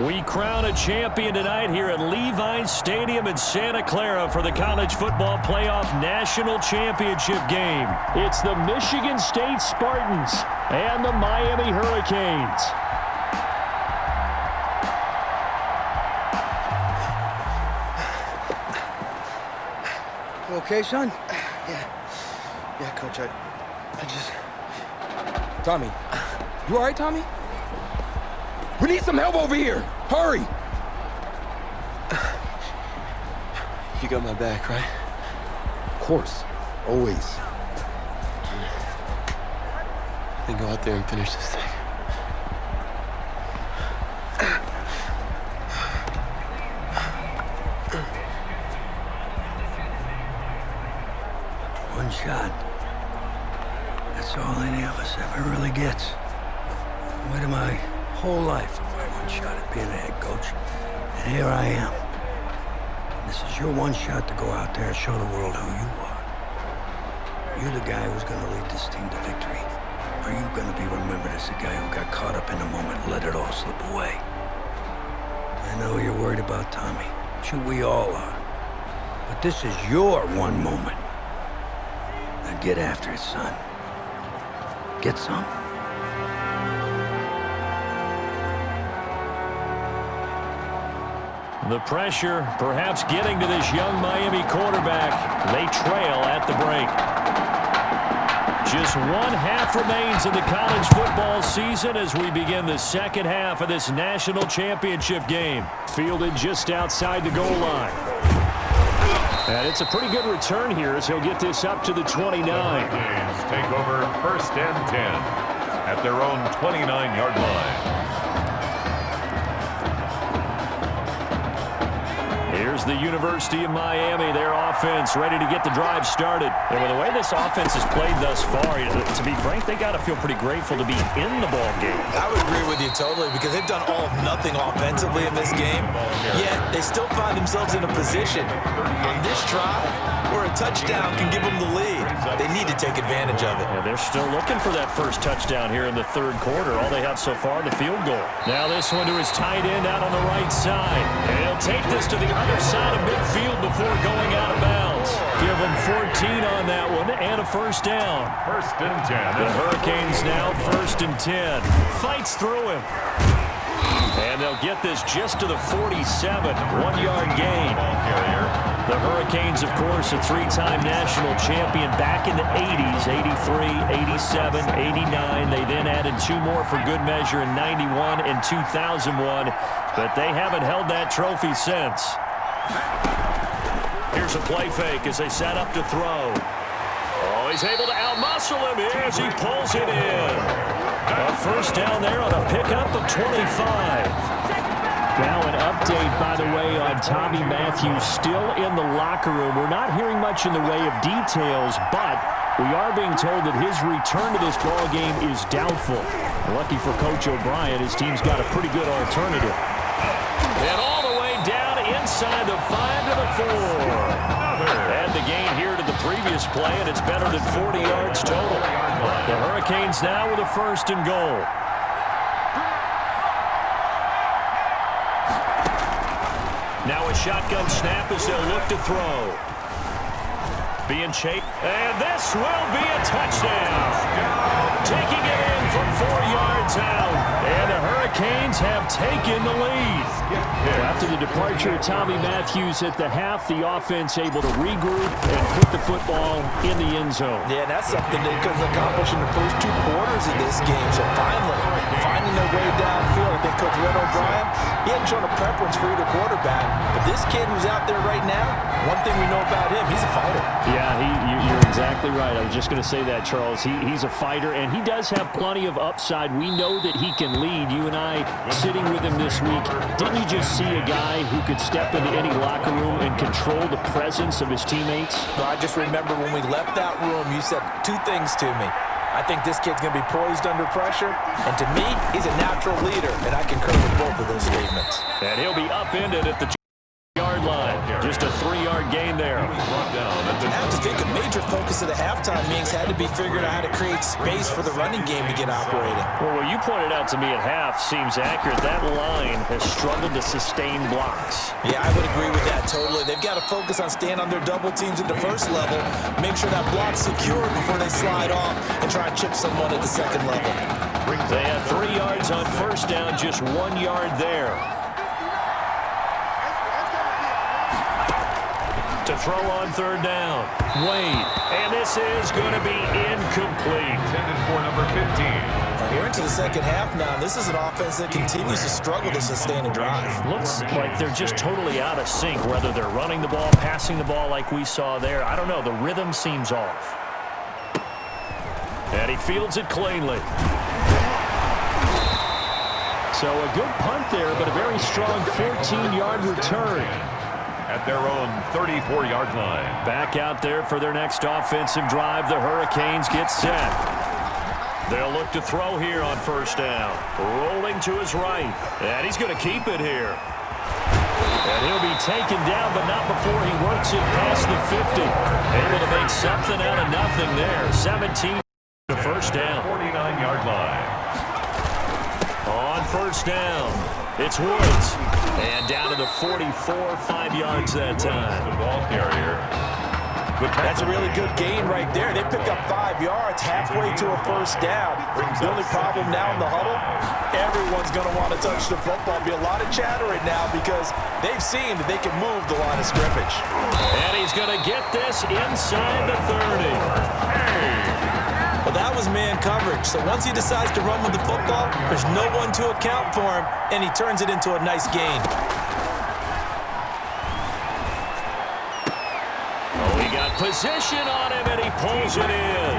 We crown a champion tonight here at Levi's Stadium in Santa Clara for the College Football Playoff National Championship game. It's the Michigan State Spartans and the Miami Hurricanes. You okay, son? Yeah, Coach, I just... Tommy. You all right, Tommy? We need some help over here! Hurry! You got my back, right? Of course. Always. Then go out there and finish this thing. One shot. That's all any of us ever really gets. I waited my whole life for my one shot at being a head coach. And here I am. This is your one shot to go out there and show the world who you are. Are you the guy who's going to lead this team to victory? Or are you going to be remembered as the guy who got caught up in the moment and let it all slip away? I know you're worried about Tommy. Shoot, we all are. But this is your one moment. Now get after it, son. Get some. The pressure perhaps getting to this young Miami quarterback. They trail at the break. Just one half remains in the college football season as we begin the second half of this national championship game. Fielded just outside the goal line. And it's a pretty good return here as he'll get this up to the 29. Take over 1st and 10 at their own 29-yard line. Here's the University of Miami, their offense ready to get the drive started. And with the way this offense has played thus far, to be frank, they got to feel pretty grateful to be in the ball game. I would agree with you totally because they've done all of nothing offensively in this game, yet they still find themselves in a position on this drive where a touchdown can give them the lead. They need to take advantage of it. Yeah, they're still looking for that first touchdown here in the third quarter. All they have so far, the field goal. Now this one to his tight end out on the right side. And he'll take this to the other side of midfield before going out of bounds. Give him 14 on that one and a first down. 1st and 10. The Hurricanes now 1st and 10. Fights through him. And they'll get this just to the 47. 1-yard gain. The Hurricanes, of course, a three-time national champion back in the 80s, 83, 87, 89. They then added two more for good measure in 91 and 2001, but they haven't held that trophy since. Here's a play fake as they set up to throw. Oh, he's able to outmuscle him as he pulls it in. A first down there on a pickup of 25. Now an update, by the way, on Tommy Matthews still in the locker room. We're not hearing much in the way of details, but we are being told that his return to this ball game is doubtful. Lucky for Coach O'Brien, his team's got a pretty good alternative. And all the way down inside the 5 to the 4. And the gain here to the previous play, and it's better than 40 yards total. The Hurricanes now with a 1st and goal. Now a shotgun snap as they'll look to throw. Being chased, and this will be a touchdown. Taking it in from 4 yards out, and the Hurricanes have taken the lead. After the departure of Tommy Matthews at the half, the offense able to regroup and put the football in the end zone. Yeah, that's something they couldn't accomplish in the first 2 quarters of this game. So finally, finding their way downfield. I think Coach O'Brien, he hadn't shown a preference for either quarterback. But this kid who's out there right now, one thing we know about him, he's a fighter. Yeah, you're exactly right. I was just going to say that, Charles. He's a fighter, and he does have plenty of upside. We know that he can lead. You and I sitting with him this week, didn't you just see a guy who could step into any locker room and control the presence of his teammates? No, I just remember when we left that room, you said 2 things to me. I think this kid's going to be poised under pressure, and to me, he's a natural leader, and I concur with both of those statements. And he'll be upended at the yard line. Just a 3-yard gain there. I have to think a major focus of the halftime meetings had to be figuring out how to create space for the running game to get operating. Well, what you pointed out to me at half seems accurate. That line has struggled to sustain blocks. Yeah, I would agree with that totally. They've got to focus on staying on their double teams at the first level, make sure that block's secure before they slide off and try and chip someone at the second level. They had 3 yards on first down, just 1 yard there. To throw on third down, Wade, and this is going to be incomplete. Intended for number 15. We're into the second half now, and this is an offense that continues to struggle to sustain a drive. Looks like they're just totally out of sync, whether they're running the ball, passing the ball like we saw there. I don't know, the rhythm seems off. And he fields it cleanly. So a good punt there, but a very strong 14-yard return. At their own 34-yard line. Back out there for their next offensive drive. The Hurricanes get set. They'll look to throw here on first down. Rolling to his right. And he's going to keep it here. And he'll be taken down, but not before he works it past the 50. Able to make something out of nothing there. 17 to first down. 49-yard line. On first down, it's Woods. And down to the 44, 5 yards that time. The ball carrier. That's a really good gain right there. They pick up 5 yards halfway to a first down. The only problem now in the huddle, everyone's going to want to touch the football. Be a lot of chatter right now because they've seen that they can move the line of scrimmage. And he's going to get this inside the 30. Well, that was man coverage. So once he decides to run with the football, there's no one to account for him, and he turns it into a nice gain. Oh, he got position on him, and he pulls it in.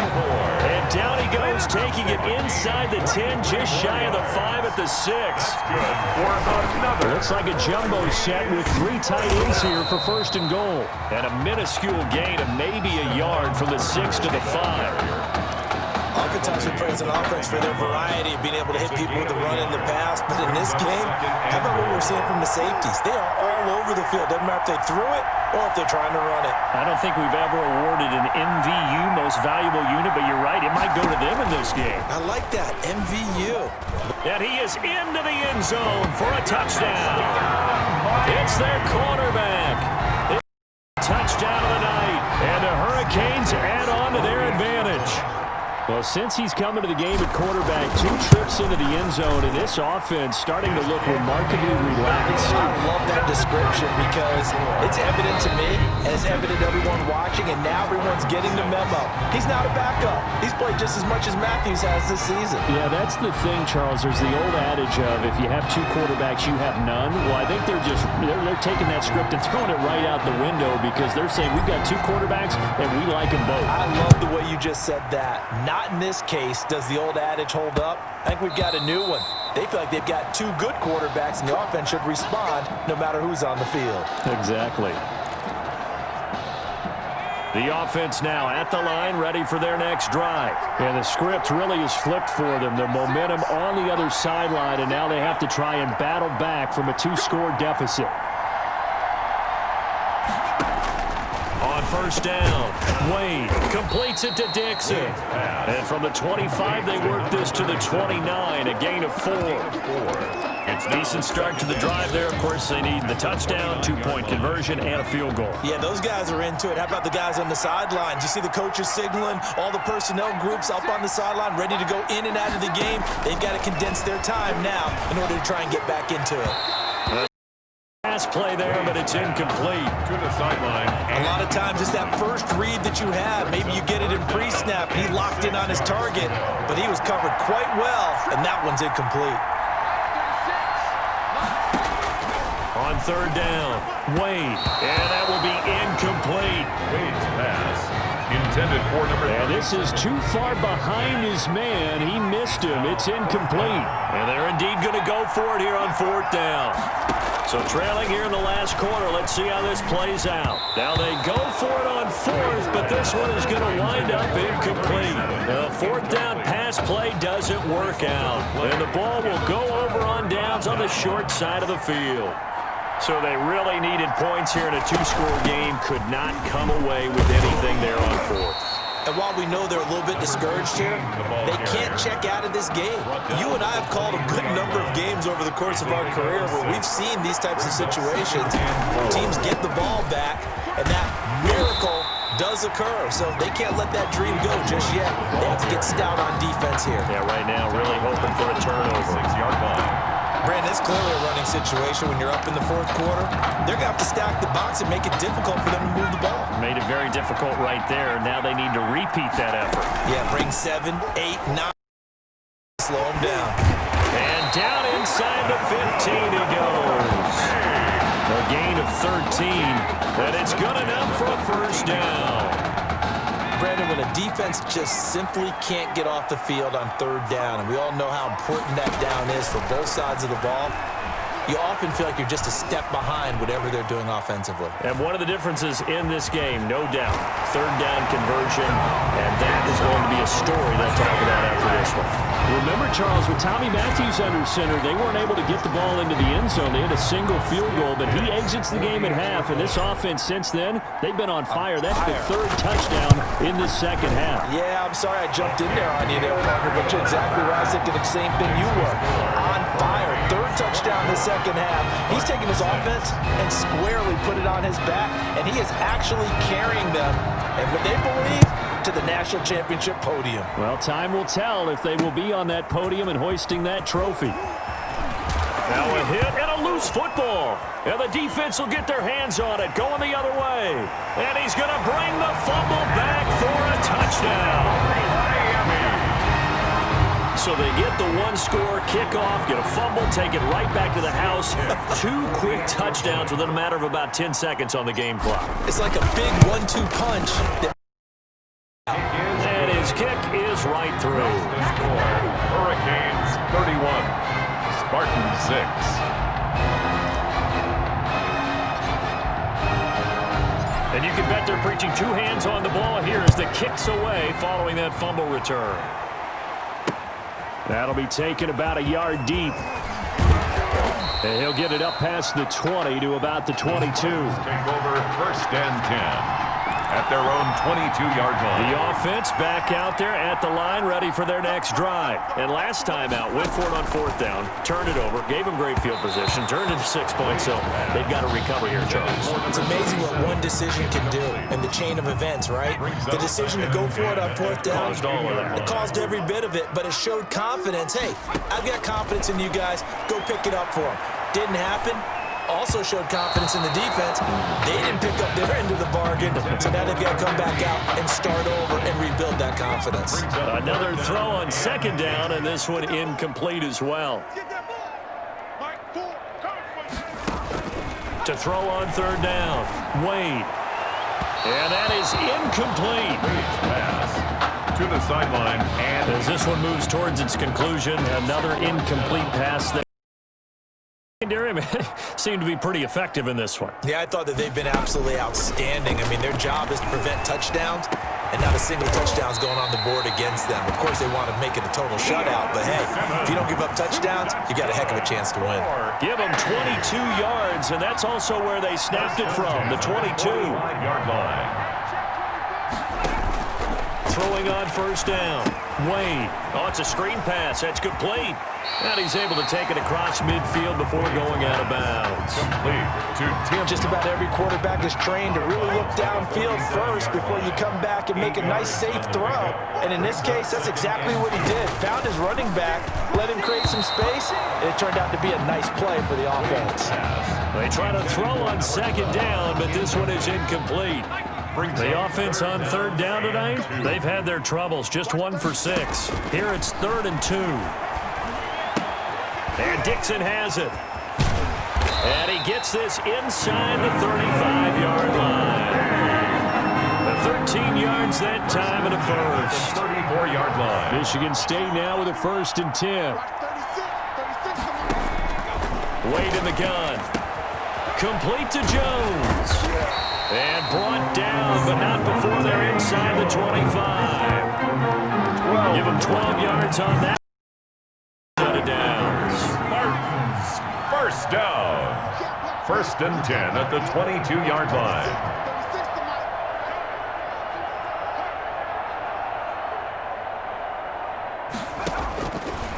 And down he goes, taking it inside the 10, just shy of the 5 at the 6. Good for another. Looks like a jumbo set with 3 tight ends here for first and goal. And a minuscule gain of maybe a yard from the 6 to the 5. Oftentimes we praise an offense for their variety of being able to hit people with the run and the pass, but in this game, how about what we're seeing from the safeties? They are all over the field. Doesn't matter if they threw it or if they're trying to run it. I don't think we've ever awarded an MVU, most valuable unit, but you're right, it might go to them in this game. I like that, MVU. And he is into the end zone for a touchdown. It's their quarterback. Touchdown of the night, and the Hurricanes add on to their advantage. Well, since he's coming to the game at quarterback, 2 trips into the end zone, and this offense starting to look remarkably relaxed. I love that description because it's evident to me, and it's evident to everyone watching, and now everyone's getting the memo. He's not a backup. He's played just as much as Matthews has this season. Yeah, that's the thing, Charles. There's the old adage of if you have 2 quarterbacks, you have none. Well, I think they're taking that script and throwing it right out the window because they're saying we've got 2 quarterbacks, and we like them both. I love the way you just said that. Not in this case does the old adage hold up. I think we've got a new one. They feel like they've got 2 good quarterbacks, and the offense should respond no matter who's on the field. Exactly. The offense now at the line, ready for their next drive. And the script really is flipped for them. The momentum on the other sideline, and now they have to try and battle back from a 2-score deficit. On first down, Wade completes it to Dixon. And from the 25, they work this to the 29, a gain of 4. It's a decent start to the drive there. Of course, they need the touchdown, 2-point conversion, and a field goal. Yeah, those guys are into it. How about the guys on the sidelines? You see the coaches signaling, all the personnel groups up on the sideline, ready to go in and out of the game. They've got to condense their time now in order to try and get back into it. Pass play there, but it's incomplete. To the sideline. A lot of times it's that first read that you have. Maybe you get it in pre-snap. He locked in on his target, but he was covered quite well, and that one's incomplete. On third down, Wade, and that will be incomplete. Wade's pass intended for number 3. And this is too far behind his man. He missed him. It's incomplete. And they're indeed going to go for it here on 4th down. So trailing here in the last quarter, let's see how this plays out. Now they go for it on 4th, but this one is going to wind up incomplete. The 4th down pass play doesn't work out. And the ball will go over on downs on the short side of the field. So they really needed points here in a two-score game. Could not come away with anything there on fourth. And while we know they're a little bit discouraged here, they can't check out of this game. You and I have called a good number of games over the course of our career where we've seen these types of situations. Teams get the ball back, and that miracle does occur. So they can't let that dream go just yet. They have to get stout on defense here. Yeah, right now really hoping for a turnover. 6-yard line. Brandon, it's clearly a running situation when you're up in the fourth quarter. They're going to have to stack the box and make it difficult for them to move the ball. Made it very difficult right there. Now they need to repeat that effort. Yeah, bring 7, 8, 9. Slow them down. And down inside the 15 he goes. A gain of 13. And it's good enough for a first down. Brandon, when a defense just simply can't get off the field on third down, and we all know how important that down is for both sides of the ball, you often feel like you're just a step behind whatever they're doing offensively. And one of the differences in this game, no doubt, third down conversion, and that is going to be a story they'll talk about after this one. Remember, Charles, with Tommy Matthews under center, they weren't able to get the ball into the end zone. They had a single field goal, but he exits the game at half, and this offense since then, they've been on fire. That's the third touchdown in the second half. Yeah, I'm sorry I jumped in there on you there, partner, but you're exactly right. I was thinking the same thing you were. On fire. Third touchdown in the second half. He's taking his offense and squarely put it on his back, and he is actually carrying them, and what they believe, to the national championship podium. Well, time will tell if they will be on that podium and hoisting that trophy. Now a hit and a loose football. And the defense will get their hands on it, going the other way. And he's going to bring the fumble back for a touchdown. So they get the one-score kickoff, get a fumble, take it right back to the house. 2 quick touchdowns within a matter of about 10 seconds on the game clock. It's like a big 1-2 punch. And his kick is right through. Hurricanes 31, Spartans 6. And you can bet they're preaching 2 hands on the ball here as the kick's away following that fumble return. That'll be taken about a yard deep. And he'll get it up past the 20 to about the 22. Take over 1st and 10 at their own 22-yard line. The offense back out there at the line, ready for their next drive. And last time out, went for it on 4th down, turned it over, gave them great field position, turned it to 6 points. So they've got to recover here, Charles. It's amazing what one decision can do in the chain of events, right? The decision to go for it on 4th down, Caused all of that. it caused every bit of it, but it showed confidence. Hey, I've got confidence in you guys. Go pick it up for them. Didn't happen. Also showed confidence in the defense. They didn't pick up their end of the bargain, so now they've got to come back out and start over and rebuild that confidence. Another throw on 2nd down, and this one incomplete as well. To throw on 3rd down, Wade. And that is incomplete. Pass to the sideline. And As this one moves towards its conclusion, another incomplete pass there. Seemed to be pretty effective in this one. Yeah, I thought that they've been absolutely outstanding. I mean, their job is to prevent touchdowns, and not a single touchdown's going on the board against them. Of course, they want to make it a total shutout, but hey, if you don't give up touchdowns, you got a heck of a chance to win. Give them 22 yards, and that's also where they snapped it from, the 22-yard line. Throwing on 1st down, Wade. Oh, it's a screen pass. That's complete. And he's able to take it across midfield before going out of bounds. Complete to Tim. Just about every quarterback is trained to really look downfield first before you come back and make a nice, safe throw. And in this case, that's exactly what he did. Found his running back, let him create some space, and it turned out to be a nice play for the offense. They try to throw on 2nd down, but this one is incomplete. The offense on 3rd down tonight, they've had their troubles, just 1 for 6. Here it's 3rd and 2. And Dixon has it. And he gets this inside the 35-yard line. The 13 yards that time and a first. 34-yard line. Michigan State now with a 1st and 10. Wade in the gun. Complete to Jones. And brought down, but not before they're inside the 25. Give them 12 yards on that. Out of downs. Spartans, 1st down. First and 10 at the 22-yard line.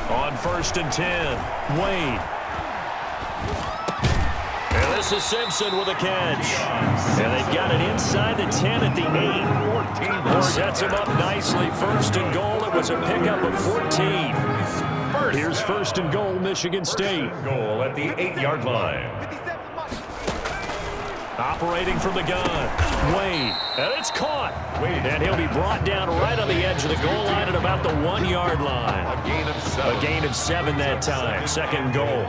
On first and 10, Wade. And this is Simpson with a catch. And they've got it inside the 10 at the 8. Sets him up nicely. First and goal. It was a pickup of 14. Here's first and goal, Michigan State. Goal at the 8-yard line. Operating from the gun, Wade, and it's caught. And he'll be brought down right on the edge of the goal line at about the 1-yard line. A gain of 7 that time. Second goal.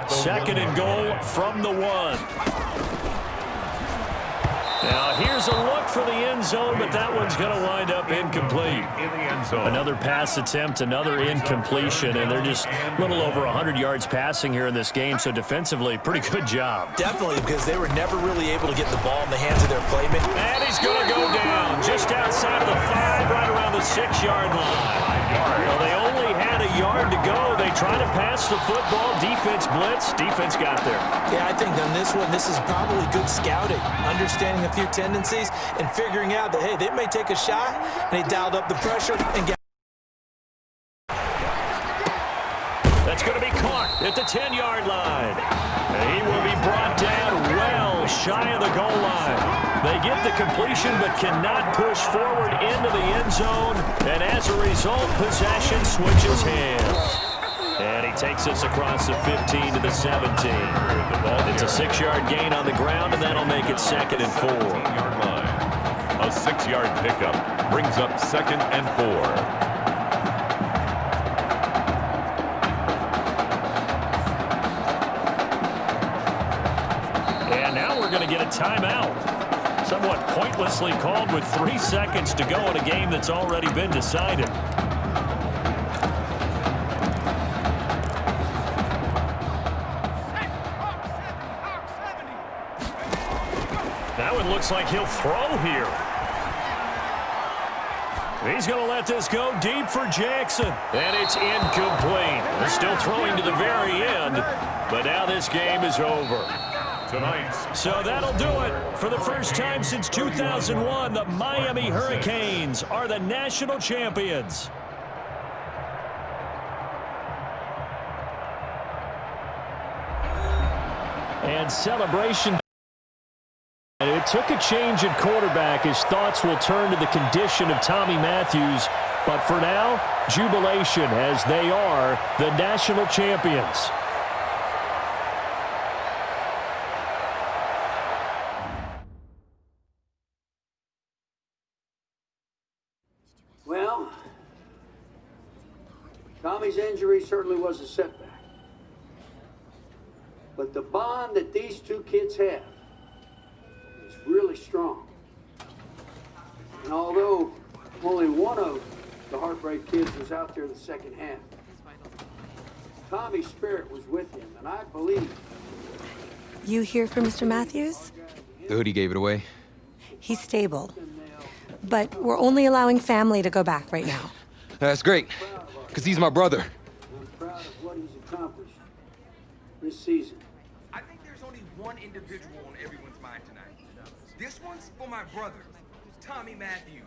Second and goal from the 1. Now here's a look for the end zone, but that one's going to wind up incomplete. Another pass attempt, another incompletion, and they're just a little over 100 yards passing here in this game, so defensively, pretty good job. Definitely, because they were never really able to get the ball in the hands of their playmen. And he's going to go down just outside of the 5, right around the 6-yard line. Well, they only had a yard to go. They tried to pass the football. Defense blitz. Defense got there. Yeah, I think on this one, this is probably good scouting, understanding a few tendencies, and figuring out that, hey, they may take a shot, and they dialed up the pressure and got. That's going to be caught at the 10-yard line. And he will be brought down well shy of the goal line. They get the completion but cannot push forward into the end zone. And as a result, possession switches hands. And he takes us across the 15 to the 17. It's a 6-yard gain on the ground, and that'll make it second and 4. A 6-yard pickup brings up second and 4. Going to get a timeout. Somewhat pointlessly called with 3 seconds to go in a game that's already been decided. That one looks like he'll throw here. He's going to let this go deep for Jackson. And it's incomplete. They're still throwing to the very end, but now this game is over. So that'll do it. For the first time since 2001, the Miami Hurricanes are the national champions. And celebration. And it took a change at quarterback. His thoughts will turn to the condition of Tommy Matthews. But for now, jubilation as they are the national champions. Well, Tommy's injury certainly was a setback. But the bond that these two kids have is really strong. And although only one of the Heartbreak kids was out there in the second half, Tommy's spirit was with him, and I believe. You here for Mr. Matthews? The hoodie gave it away. He's stable. But we're only allowing family to go back right now. That's great, because he's my brother. I'm proud of what he's accomplished this season. I think there's only one individual on everyone's mind tonight. This one's for my brother, Tommy Matthews.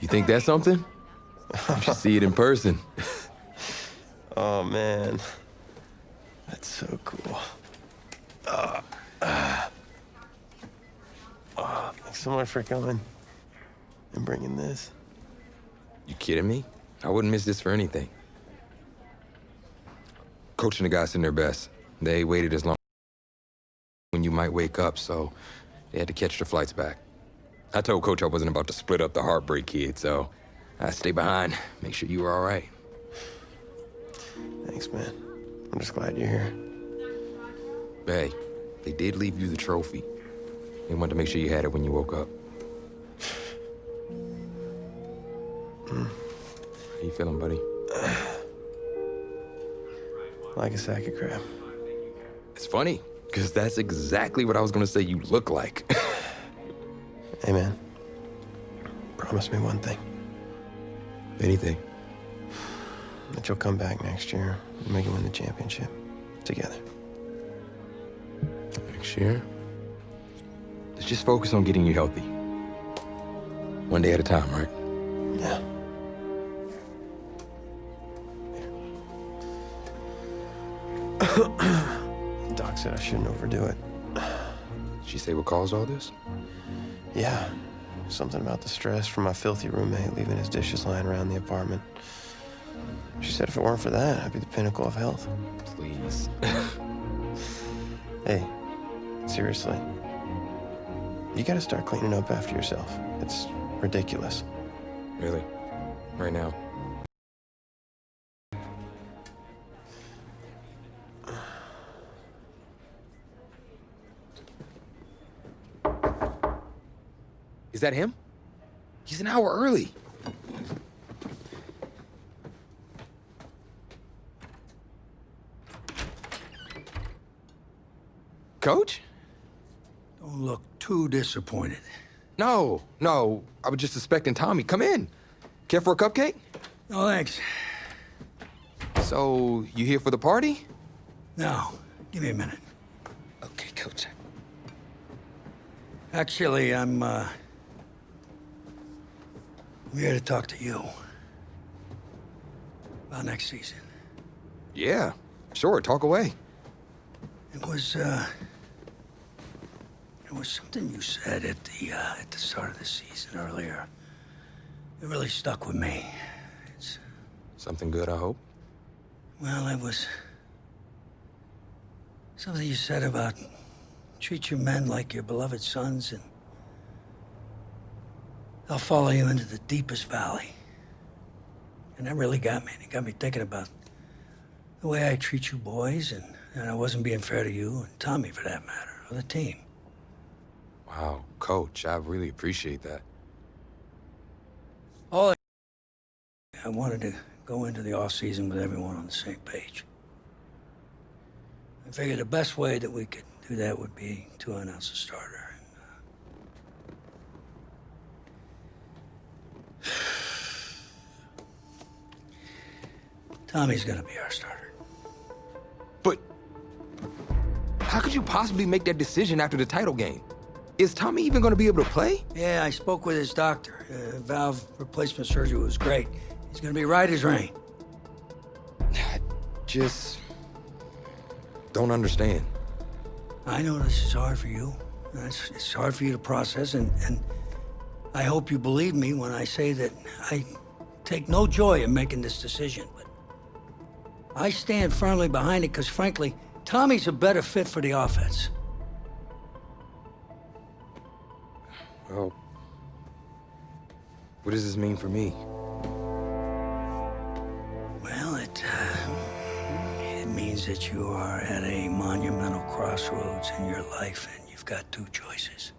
You think that's something? You should see it in person. Oh, man. That's so cool. Thanks so much for coming and bringing this. You kidding me? I wouldn't miss this for anything. Coach and the guys in their best. They waited as long when you might wake up, so they had to catch their flights back. I told Coach I wasn't about to split up the Heartbreak Kid, so I stayed behind, make sure you were all right. Thanks, man. I'm just glad you're here. Hey, they did leave you the trophy. They wanted to make sure you had it when you woke up. How you feeling, buddy? Like a sack of crap. It's funny, because that's exactly what I was going to say you look like. Hey, man. Promise me one thing. Anything. That you'll come back next year and make it win the championship. Together. next year. Let's just focus on getting you healthy. One day at a time, right? Yeah. Doc said I shouldn't overdo it. Did she say what caused all this? Yeah. Something about the stress from my filthy roommate leaving his dishes lying around the apartment. She said if it weren't for that, I'd be the pinnacle of health. Please. Hey, seriously. You gotta start cleaning up after yourself. It's ridiculous. Really? Right now? Is that him? He's an hour early. Coach? Don't look too disappointed. No. I was just suspecting Tommy. Come in. Care for a cupcake? No, thanks. So, you here for the party? No, give me a minute. Okay, Coach. Actually, I'm here to talk to you about next season. Yeah, sure, talk away. It was something you said at the start of the season earlier. It really stuck with me. It's, Something good, I hope. well, it was something you said about treat your men like your beloved sons, and they'll follow you into the deepest valley. And that really got me. It got me thinking about the way I treat you boys, and I wasn't being fair to you, and Tommy for that matter, or the team. Wow, Coach, I really appreciate that. All I wanted to go into the off-season with everyone on the same page. I figured the best way that we could do that would be to announce a starter. Tommy's gonna be our starter. But how could you possibly make that decision after the title game? Is Tommy even going to be able to play? Yeah, I spoke with his doctor. Valve replacement surgery was great. He's gonna be right as rain. I just don't understand. I know this is hard for you. It's hard for you to process, and I hope you believe me when I say that I take no joy in making this decision, but I stand firmly behind it because, frankly, Tommy's a better fit for the offense. Well, what does this mean for me? Well, it means that you are at a monumental crossroads in your life, and you've got two choices.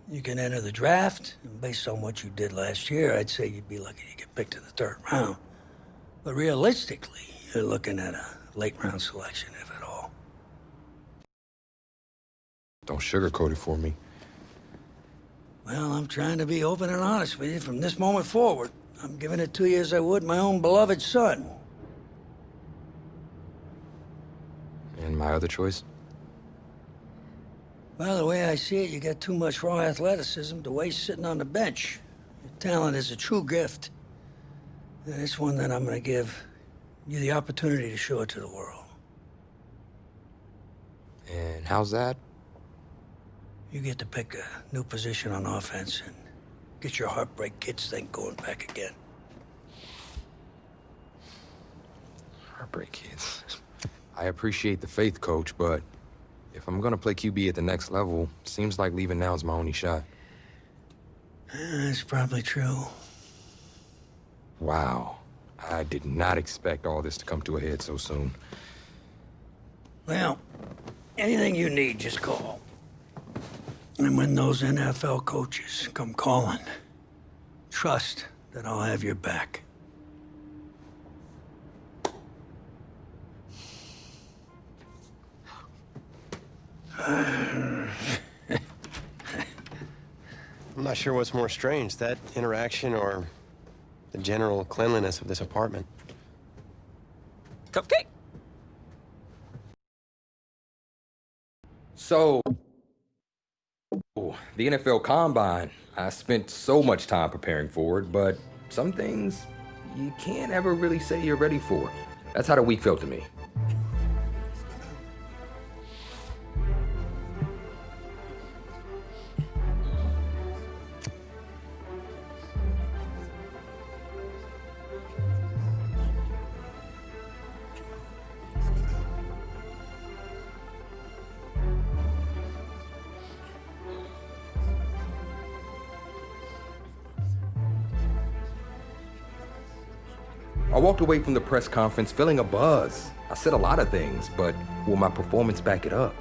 You can enter the draft, and based on what you did last year, I'd say you'd be lucky to get picked in the third round. But realistically, you're looking at a late-round selection, if at all. Don't sugarcoat it for me. Well, I'm trying to be open and honest with you from this moment forward. I'm giving it to you as I would my own beloved son. And my other choice? Well, the way I see it, you got too much raw athleticism to waste sitting on the bench. Your talent is a true gift. And it's one that I'm going to give you the opportunity to show it to the world. And how's that? You get to pick a new position on offense and get your Heartbreak Kids thing going back again. Heartbreak Kids. I appreciate the faith, Coach, but if I'm gonna play QB at the next level, seems like leaving now is my only shot. That's probably true. Wow. I did not expect all this to come to a head so soon. Well, anything you need, just call. And when those NFL coaches come calling, trust that I'll have your back. I'm not sure what's more strange, that interaction or the general cleanliness of this apartment. Cupcake? So, the NFL Combine, I spent so much time preparing for it, but some things you can't ever really say you're ready for. That's how the week felt to me. I walked away from the press conference feeling a buzz. I said a lot of things, but will my performance back it up?